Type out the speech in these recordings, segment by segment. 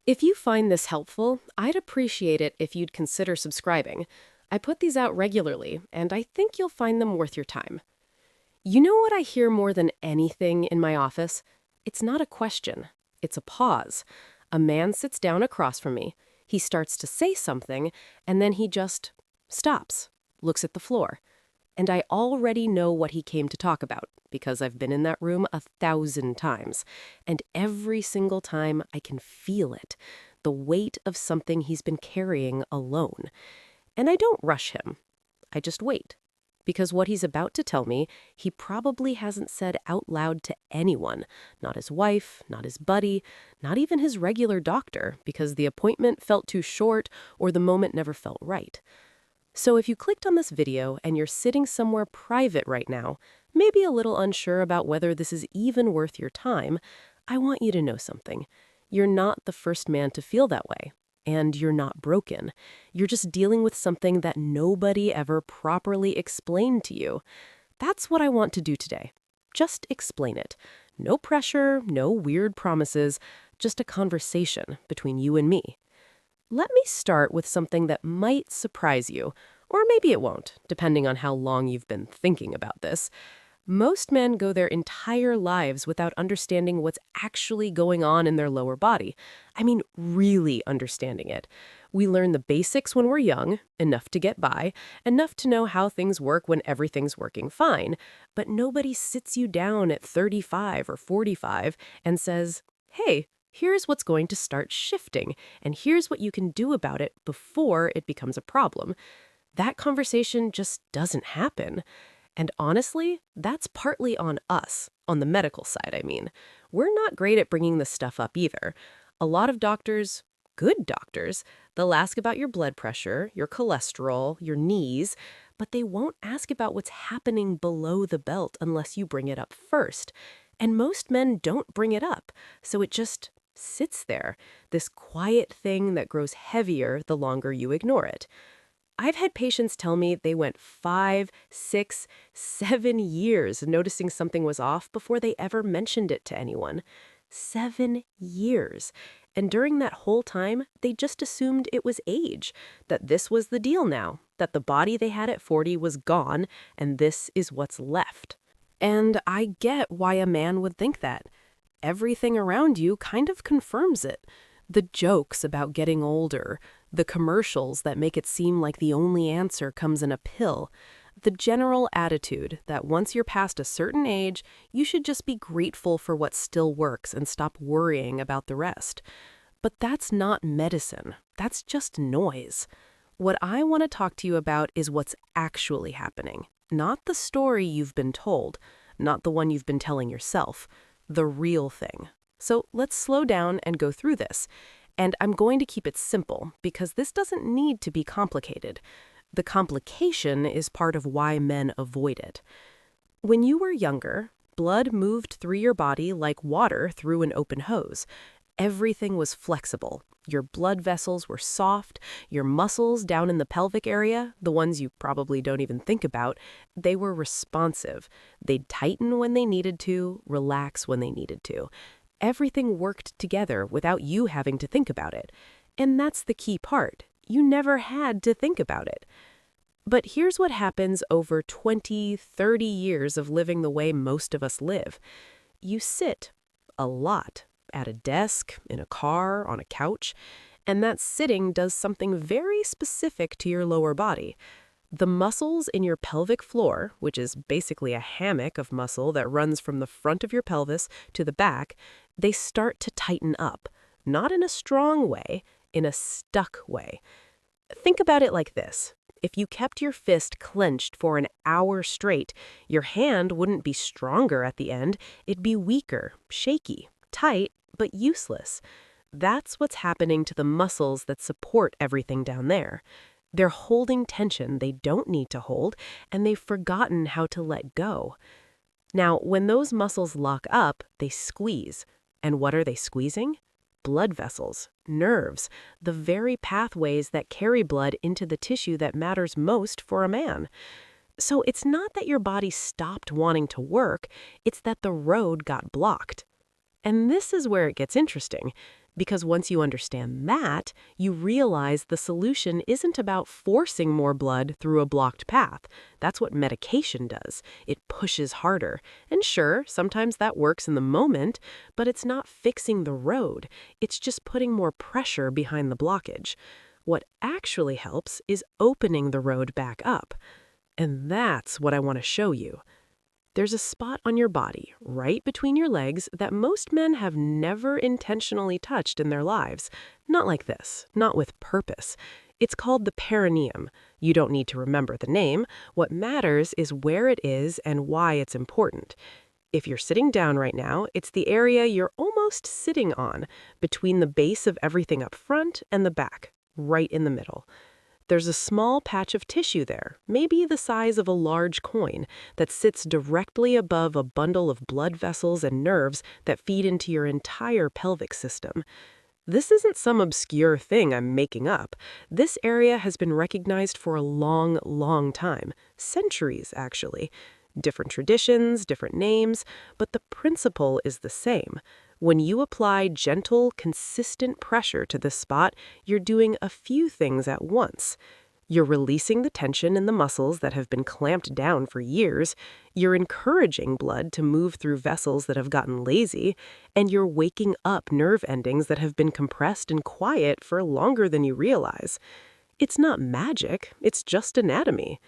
If you find this helpful, I'd appreciate it if you'd consider subscribing. I put these out regularly, and I think you'll find them worth your time. You know what I hear more than anything in my office? It's not a question, it's a pause. A man sits down across from me. He starts to say something, and then he just stops, looks at the floor. And I already know what he came to talk about because I've been in that room 1,000 times. And every single time I can feel it, the weight of something he's been carrying alone. And I don't rush him. I just wait. Because what he's about to tell me, he probably hasn't said out loud to anyone. Not his wife, not his buddy, not even his regular doctor, because the appointment felt too short or the moment never felt right. So if you clicked on this video and you're sitting somewhere private right now, maybe a little unsure about whether this is even worth your time, I want you to know something. You're not the first man to feel that way. And you're not broken. You're just dealing with something that nobody ever properly explained to you. That's what I want to do today. Just explain it. No pressure, no weird promises, just a conversation between you and me. Let me start with something that might surprise you, or maybe it won't, depending on how long you've been thinking about this. Most men go their entire lives without understanding what's actually going on in their lower body. I mean, really understanding it. We learn the basics when we're young, enough to get by, enough to know how things work when everything's working fine. But nobody sits you down at 35 or 45 and says, hey, here's what's going to start shifting, and here's what you can do about it before it becomes a problem. That conversation just doesn't happen. And honestly, that's partly on us, on the medical side, I mean. We're not great at bringing this stuff up either. A lot of doctors, good doctors, they'll ask about your blood pressure, your cholesterol, your knees, but they won't ask about what's happening below the belt unless you bring it up first. And most men don't bring it up, so it just sits there, this quiet thing that grows heavier the longer you ignore it. I've had patients tell me they went 5, 6, 7 years noticing something was off before they ever mentioned it to anyone. 7 years. And during that whole time, they just assumed it was age, that this was the deal now, that the body they had at 40 was gone, and this is what's left. And I get why a man would think that. Everything around you kind of confirms it. The jokes about getting older, the commercials that make it seem like the only answer comes in a pill, the general attitude that once you're past a certain age, you should just be grateful for what still works and stop worrying about the rest. But that's not medicine. That's just noise. What I want to talk to you about is what's actually happening, not the story you've been told, not the one you've been telling yourself, the real thing. So let's slow down and go through this. And I'm going to keep it simple because this doesn't need to be complicated. The complication is part of why men avoid it. When you were younger, blood moved through your body like water through an open hose. Everything was flexible. Your blood vessels were soft. Your muscles down in the pelvic area, the ones you probably don't even think about, they were responsive. They'd tighten when they needed to, relax when they needed to. Everything worked together without you having to think about it. And that's the key part. You never had to think about it. But here's what happens over 20, 30 years of living the way most of us live. You sit a lot at a desk, in a car, on a couch, and that sitting does something very specific to your lower body. The muscles in your pelvic floor, which is basically a hammock of muscle that runs from the front of your pelvis to the back, they start to tighten up, not in a strong way, in a stuck way. Think about it like this. If you kept your fist clenched for an hour straight, your hand wouldn't be stronger at the end, it'd be weaker, shaky, tight, but useless. That's what's happening to the muscles that support everything down there. They're holding tension they don't need to hold, and they've forgotten how to let go. Now, when those muscles lock up, they squeeze. And what are they squeezing? Blood vessels, nerves, the very pathways that carry blood into the tissue that matters most for a man. So it's not that your body stopped wanting to work, it's that the road got blocked. And this is where it gets interesting. Because once you understand that, you realize the solution isn't about forcing more blood through a blocked path. That's what medication does. It pushes harder. And sure, sometimes that works in the moment, but it's not fixing the road. It's just putting more pressure behind the blockage. What actually helps is opening the road back up. And that's what I want to show you. There's a spot on your body, right between your legs, that most men have never intentionally touched in their lives. Not like this, not with purpose. It's called the perineum. You don't need to remember the name. What matters is where it is and why it's important. If you're sitting down right now, it's the area you're almost sitting on, between the base of everything up front and the back, right in the middle. There's a small patch of tissue there, maybe the size of a large coin, that sits directly above a bundle of blood vessels and nerves that feed into your entire pelvic system. This isn't some obscure thing I'm making up. This area has been recognized for a long, long time. Centuries, actually. Different traditions, different names, but the principle is the same. When you apply gentle, consistent pressure to this spot, you're doing a few things at once. You're releasing the tension in the muscles that have been clamped down for years, you're encouraging blood to move through vessels that have gotten lazy, and you're waking up nerve endings that have been compressed and quiet for longer than you realize. It's not magic, it's just anatomy.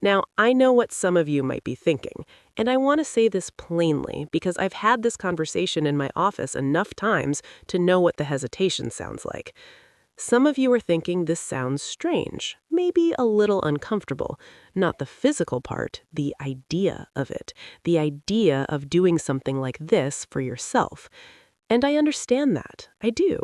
Now, I know what some of you might be thinking, and I want to say this plainly because I've had this conversation in my office enough times to know what the hesitation sounds like. Some of you are thinking this sounds strange, maybe a little uncomfortable. Not the physical part, the idea of it, the idea of doing something like this for yourself. And I understand that, I do.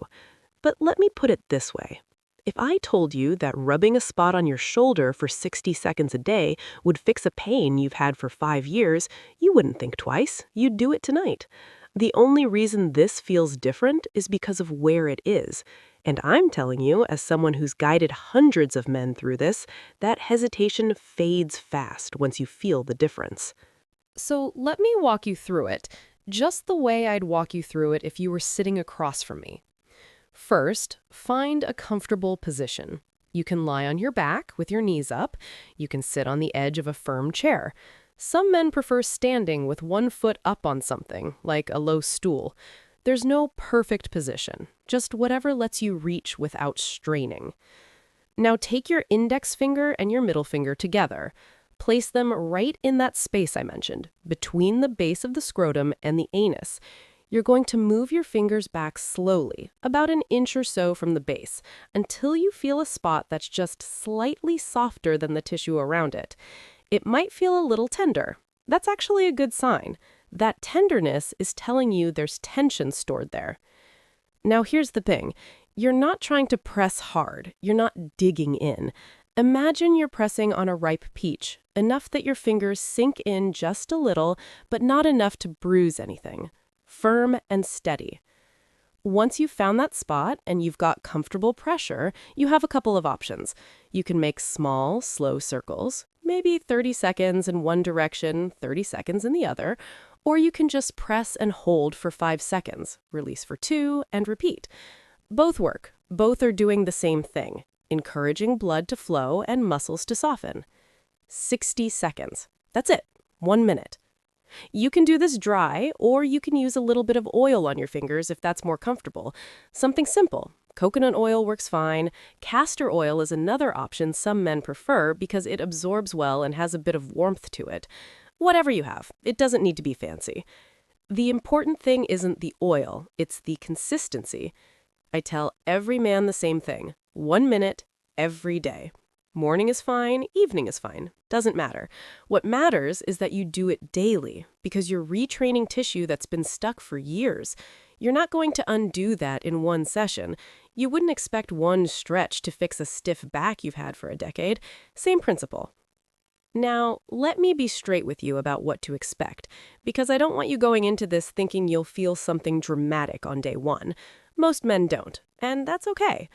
But let me put it this way. If I told you that rubbing a spot on your shoulder for 60 seconds a day would fix a pain you've had for 5 years, you wouldn't think twice. You'd do it tonight. The only reason this feels different is because of where it is. And I'm telling you, as someone who's guided hundreds of men through this, that hesitation fades fast once you feel the difference. So let me walk you through it, just the way I'd walk you through it if you were sitting across from me. First, find a comfortable position. You can lie on your back with your knees up. You can sit on the edge of a firm chair. Some men prefer standing with one foot up on something, like a low stool. There's no perfect position, just whatever lets you reach without straining. Now take your index finger and your middle finger together. Place them right in that space I mentioned, between the base of the scrotum and the anus. You're going to move your fingers back slowly, about an inch or so from the base, until you feel a spot that's just slightly softer than the tissue around it. It might feel a little tender. That's actually a good sign. That tenderness is telling you there's tension stored there. Now here's the thing. You're not trying to press hard. You're not digging in. Imagine you're pressing on a ripe peach, enough that your fingers sink in just a little, but not enough to bruise anything. Firm and steady. Once you've found that spot and you've got comfortable pressure, you have a couple of options. You can make small, slow circles, maybe 30 seconds in one direction, 30 seconds in the other, or you can just press and hold for 5 seconds, release for 2, and repeat. Both work. Both are doing the same thing, encouraging blood to flow and muscles to soften. 60 seconds. That's it. 1 minute. You can do this dry, or you can use a little bit of oil on your fingers if that's more comfortable. Something simple. Coconut oil works fine. Castor oil is another option some men prefer because it absorbs well and has a bit of warmth to it. Whatever you have, it doesn't need to be fancy. The important thing isn't the oil, it's the consistency. I tell every man the same thing. 1 minute, every day. Morning is fine, evening is fine. Doesn't matter. What matters is that you do it daily because you're retraining tissue that's been stuck for years. You're not going to undo that in one session. You wouldn't expect one stretch to fix a stiff back you've had for a decade. Same principle. Now, let me be straight with you about what to expect, because I don't want you going into this thinking you'll feel something dramatic on day 1. Most men don't, and that's okay.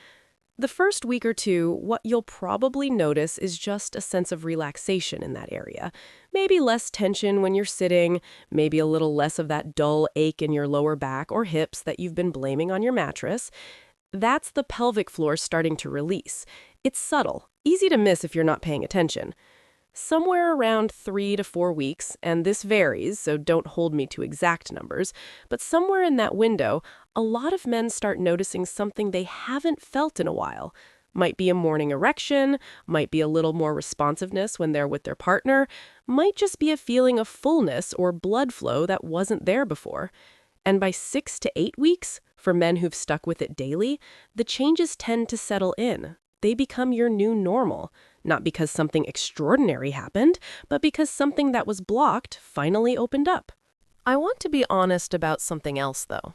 The first week or two, what you'll probably notice is just a sense of relaxation in that area. Maybe less tension when you're sitting, maybe a little less of that dull ache in your lower back or hips that you've been blaming on your mattress. That's the pelvic floor starting to release. It's subtle, easy to miss if you're not paying attention. Somewhere around 3 to 4 weeks, and this varies, so don't hold me to exact numbers, but somewhere in that window, a lot of men start noticing something they haven't felt in a while. Might be a morning erection, might be a little more responsiveness when they're with their partner, might just be a feeling of fullness or blood flow that wasn't there before. And by 6 to 8 weeks, for men who've stuck with it daily, the changes tend to settle in. They become your new normal. Not because something extraordinary happened, but because something that was blocked finally opened up. I want to be honest about something else, though.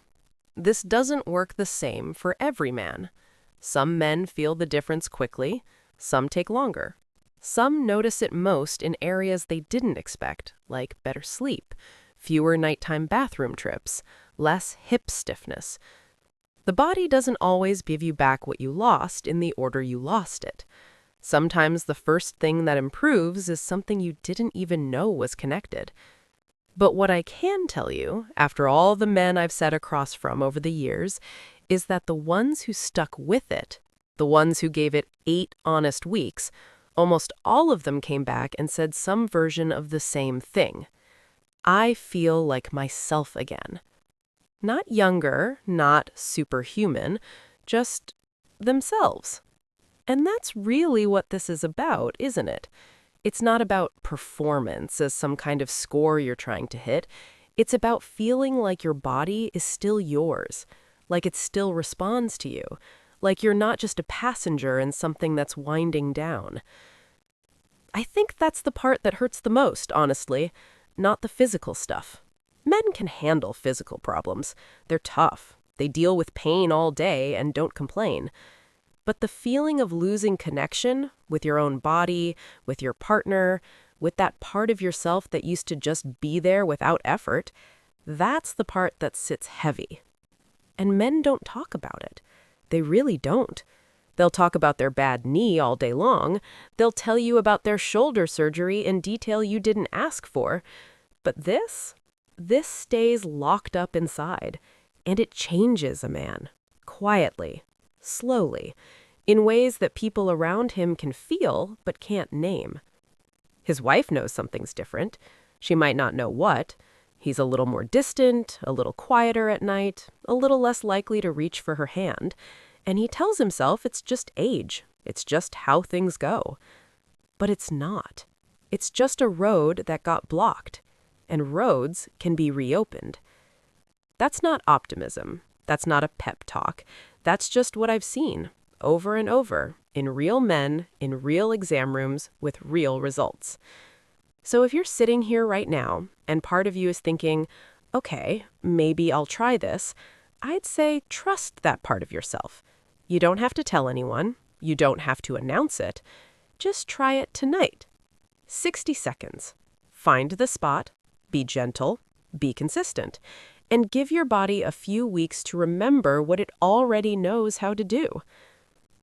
This doesn't work the same for every man. Some men feel the difference quickly, some take longer. Some notice it most in areas they didn't expect, like better sleep, fewer nighttime bathroom trips, less hip stiffness. The body doesn't always give you back what you lost in the order you lost it. Sometimes the first thing that improves is something you didn't even know was connected. But what I can tell you, after all the men I've sat across from over the years, is that the ones who stuck with it, the ones who gave it 8 honest weeks, almost all of them came back and said some version of the same thing. I feel like myself again. Not younger, not superhuman, just themselves. And that's really what this is about, isn't it? It's not about performance as some kind of score you're trying to hit. It's about feeling like your body is still yours, like it still responds to you, like you're not just a passenger in something that's winding down. I think that's the part that hurts the most, honestly, not the physical stuff. Men can handle physical problems. They're tough. They deal with pain all day and don't complain. But the feeling of losing connection with your own body, with your partner, with that part of yourself that used to just be there without effort, that's the part that sits heavy. And men don't talk about it. They really don't. They'll talk about their bad knee all day long. They'll tell you about their shoulder surgery in detail you didn't ask for. But this stays locked up inside, and it changes a man, quietly, slowly, in ways that people around him can feel but can't name. His wife knows something's different. She might not know what. He's a little more distant, a little quieter at night, a little less likely to reach for her hand, and he tells himself it's just age. It's just how things go. But it's not. It's just a road that got blocked, and roads can be reopened. That's not optimism. That's not a pep talk. That's just what I've seen, over and over, in real men, in real exam rooms, with real results. So if you're sitting here right now, and part of you is thinking, okay, maybe I'll try this, I'd say trust that part of yourself. You don't have to tell anyone. You don't have to announce it. Just try it tonight. 60 seconds. Find the spot. Be gentle. Be consistent. And give your body a few weeks to remember what it already knows how to do.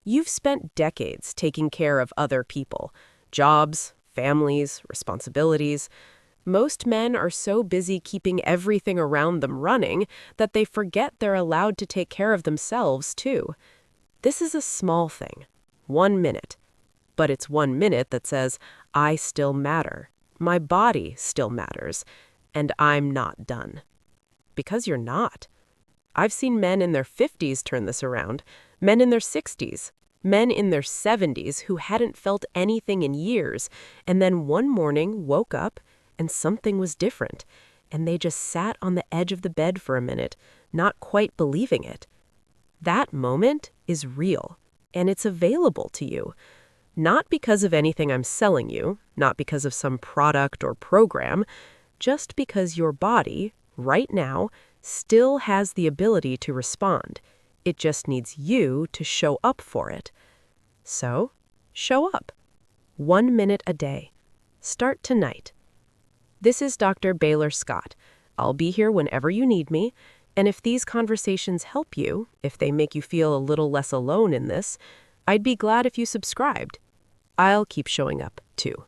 You've spent decades taking care of other people, jobs, families, responsibilities. Most men are so busy keeping everything around them running that they forget they're allowed to take care of themselves, too. This is a small thing, 1 minute. But it's 1 minute that says, I still matter, my body still matters, and I'm not done. Because you're not. I've seen men in their 50s turn this around, men in their 60s, men in their 70s who hadn't felt anything in years, and then one morning woke up and something was different, and they just sat on the edge of the bed for a minute, not quite believing it. That moment is real, and it's available to you. Not because of anything I'm selling you, not because of some product or program, just because your body, right now, still has the ability to respond. It just needs you to show up for it. So, show up. 1 minute a day. Start tonight. This is Dr. Baylor Scott. I'll be here whenever you need me, and if these conversations help you, if they make you feel a little less alone in this, I'd be glad if you subscribed. I'll keep showing up, too.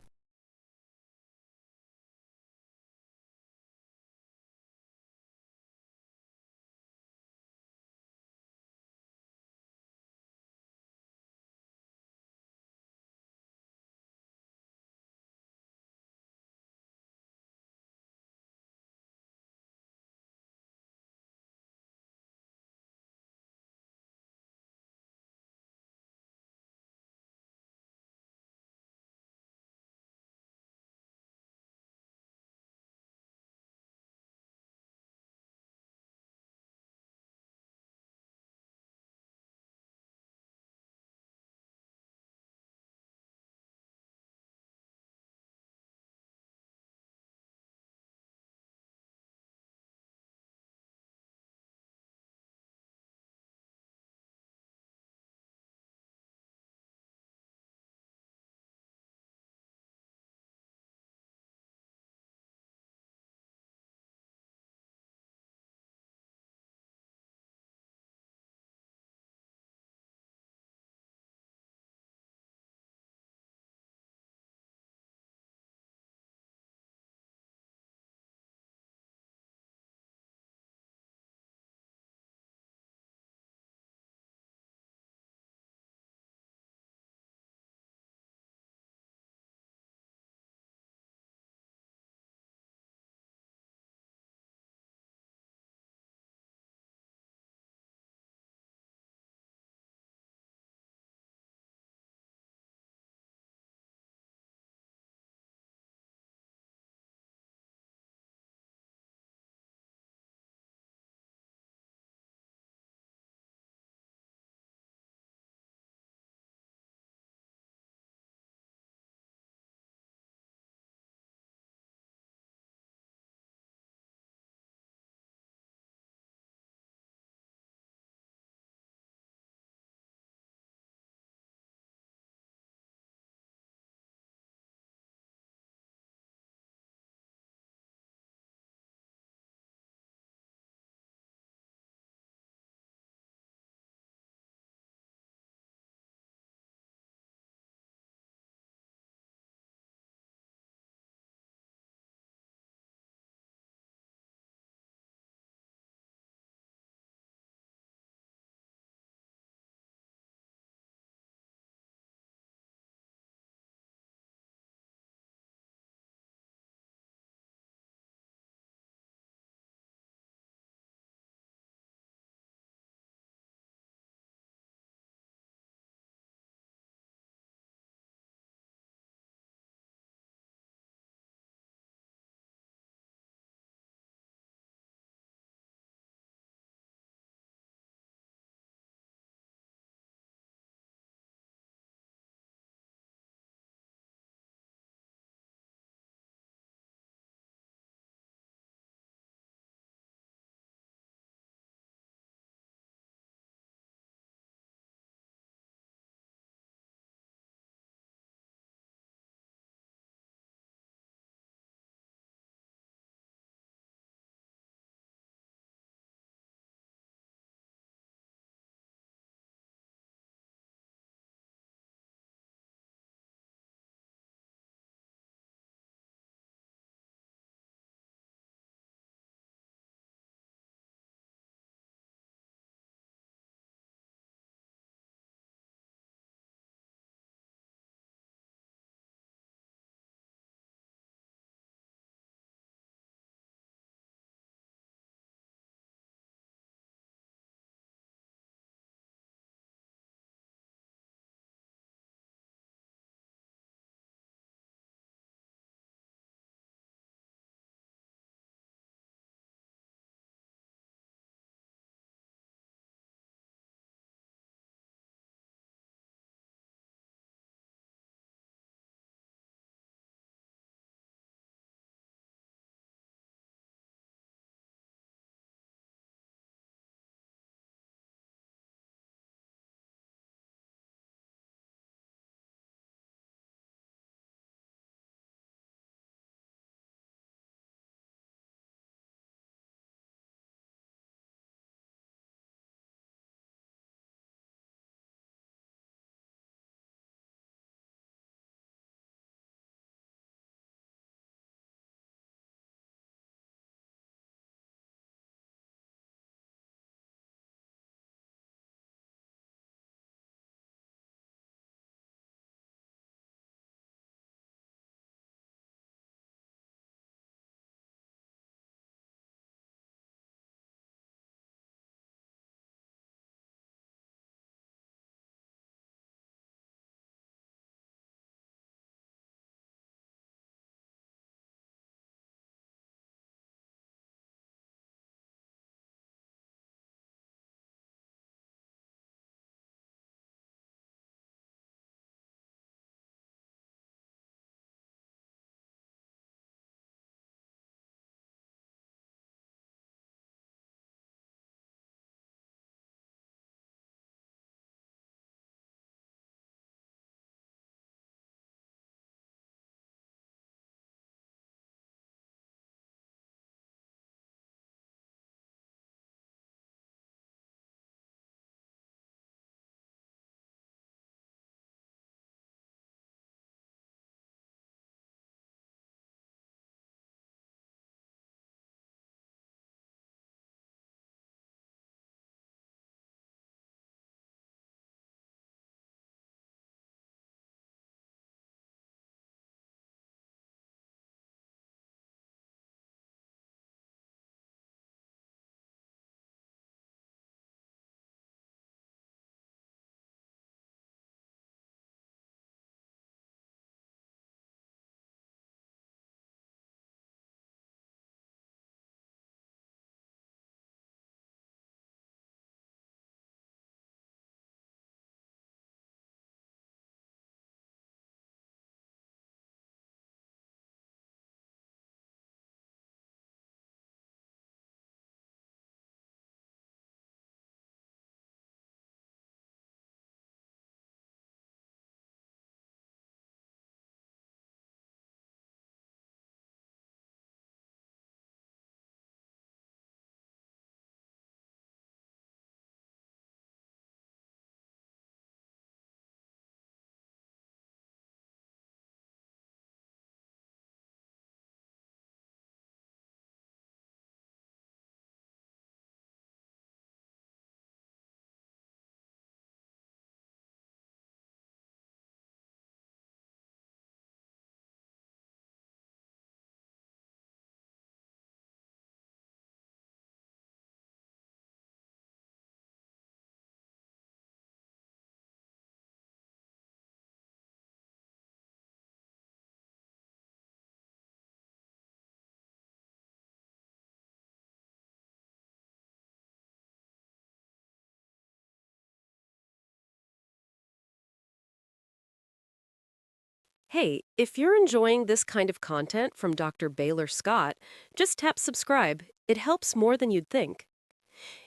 Hey, if you're enjoying this kind of content from Dr. Baylor Scott, just tap subscribe. It helps more than you'd think.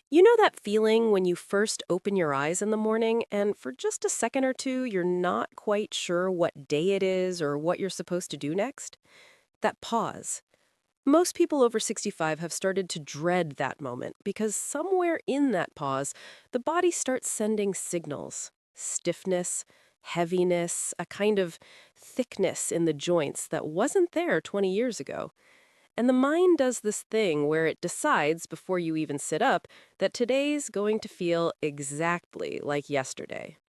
You know that feeling when you first open your eyes in the morning and for just a second or two you're not quite sure what day it is or what you're supposed to do next? That pause. Most people over 65 have started to dread that moment because somewhere in that pause, the body starts sending signals: stiffness, heaviness, a kind of thickness in the joints that wasn't there 20 years ago. And the mind does this thing where it decides before you even sit up that today's going to feel exactly like yesterday.